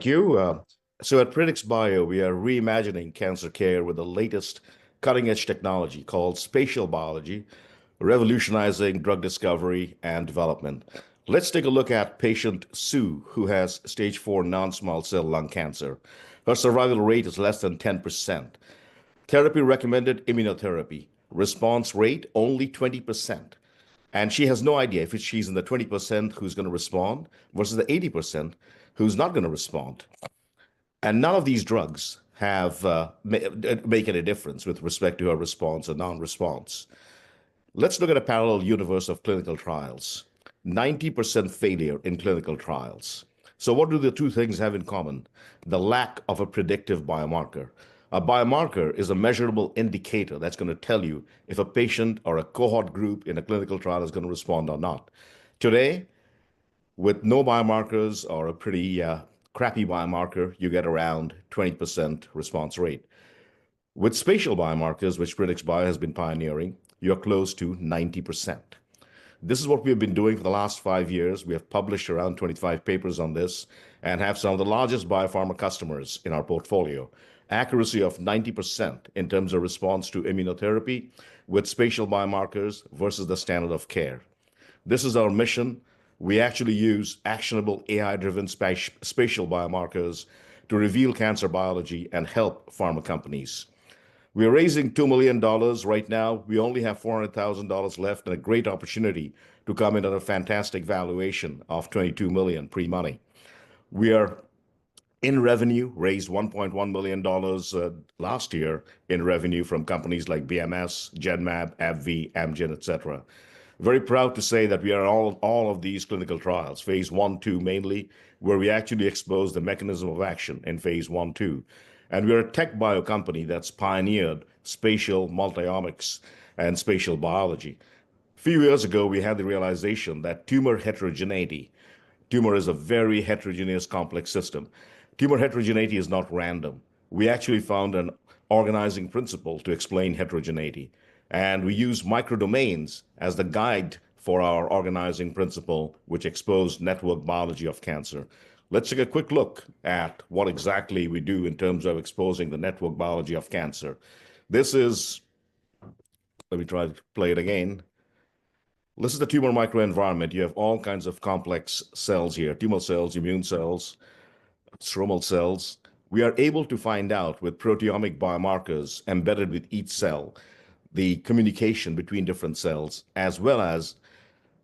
Thank you. So at PredxBio, we are reimagining cancer care with the latest cutting-edge technology called spatial biology, revolutionizing drug discovery and development. Let's take a look at patient Sue, who has stage 4 non-small cell lung cancer. Her survival rate is less than 10%. Therapy recommended immunotherapy. Response rate only 20%. And she has no idea if she's in the 20% who's going to respond versus the 80% who's not going to respond. And none of these drugs have make any difference with respect to her response or non-response. Let's look at a parallel universe of clinical trials. 90% failure in clinical trials. So what do the two things have in common? The lack of a predictive biomarker. A biomarker is a measurable indicator that's going to tell you if a patient or a cohort group in a clinical trial is going to respond or not. Today, with no biomarkers or a pretty crappy biomarker, you get around 20% response rate. With spatial biomarkers, which PredxBio has been pioneering, you're close to 90%. This is what we've been doing for the last 5 years. We have published around 25 papers on this and have some of the largest biopharma customers in our portfolio. Accuracy of 90% in terms of response to immunotherapy with spatial biomarkers versus the standard of care. This is our mission. We actually use actionable AI-driven spatial biomarkers to reveal cancer biology and help pharma companies. We're raising $2 million right now. We only have $400,000 left and a great opportunity to come in at a fantastic valuation of $22 million pre-money. We are in revenue, raised $1.1 million last year in revenue from companies like BMS, Genmab, AbbVie, Amgen, etc. Very proud to say that we are all of these clinical trials, phase 1, 2 mainly, where we actually expose the mechanism of action in phase 1, 2. And we're a tech bio company that's pioneered spatial multiomics and spatial biology. A few years ago, we had the realization that tumor heterogeneity, tumor is a very heterogeneous complex system. Tumor heterogeneity is not random. We actually found an organizing principle to explain heterogeneity. And we use microdomains as the guide for our organizing principle, which exposed network biology of cancer. Let's take a quick look at what exactly we do in terms of exposing the network biology of cancer. This is, let me try to play it again. This is the tumor microenvironment. You have all kinds of complex cells here, tumor cells, immune cells, stromal cells. We are able to find out with proteomic biomarkers embedded with each cell, the communication between different cells, as well as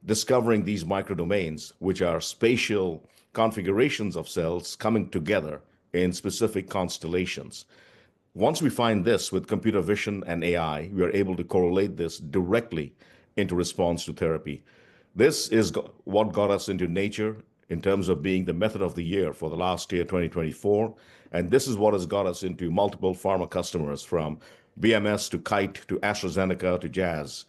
discovering these microdomains, which are spatial configurations of cells coming together in specific constellations. Once we find this with computer vision and AI, we are able to correlate this directly into response to therapy. This is what got us into Nature in terms of being the method of the year for the last year, 2024. And this is what has got us into multiple pharma customers from BMS to Kite to AstraZeneca to Jazz.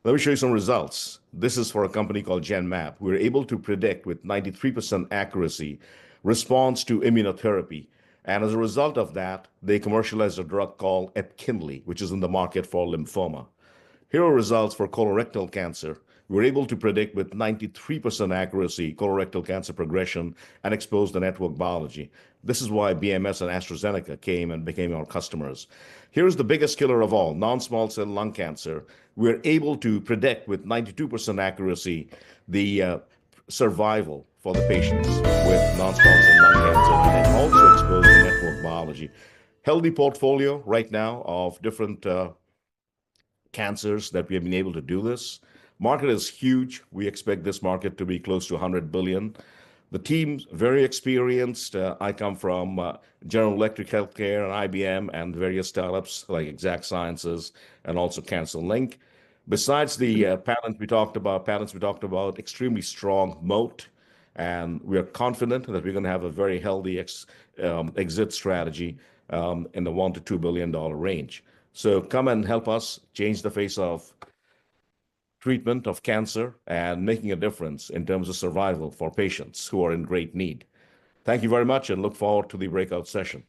Let me show you some results. This is for a company called Genmab. We're able to predict with 93% accuracy response to immunotherapy. And as a result of that, they commercialized a drug called Epkinly, which is in the market for lymphoma. Here are results for colorectal cancer. We're able to predict with 93% accuracy colorectal cancer progression and expose the network biology. This is why BMS and AstraZeneca came and became our customers. Here's the biggest killer of all, non-small cell lung cancer. We're able to predict with 92% accuracy the survival for the patients with non-small cell lung cancer and also expose the network biology. Healthy portfolio right now of different cancers that we have been able to do this. Market is huge. We expect this market to be close to 100 billion. The team's very experienced. I come from General Electric Healthcare and IBM and various startups like Exact Sciences and also CancerLink. Besides the patents we talked about, extremely strong moat, and we are confident that we're going to have a very healthy exit strategy in the $1 to $2 billion range. So come and help us change the face of treatment of cancer and making a difference in terms of survival for patients who are in great need. Thank you very much and look forward to the breakout session.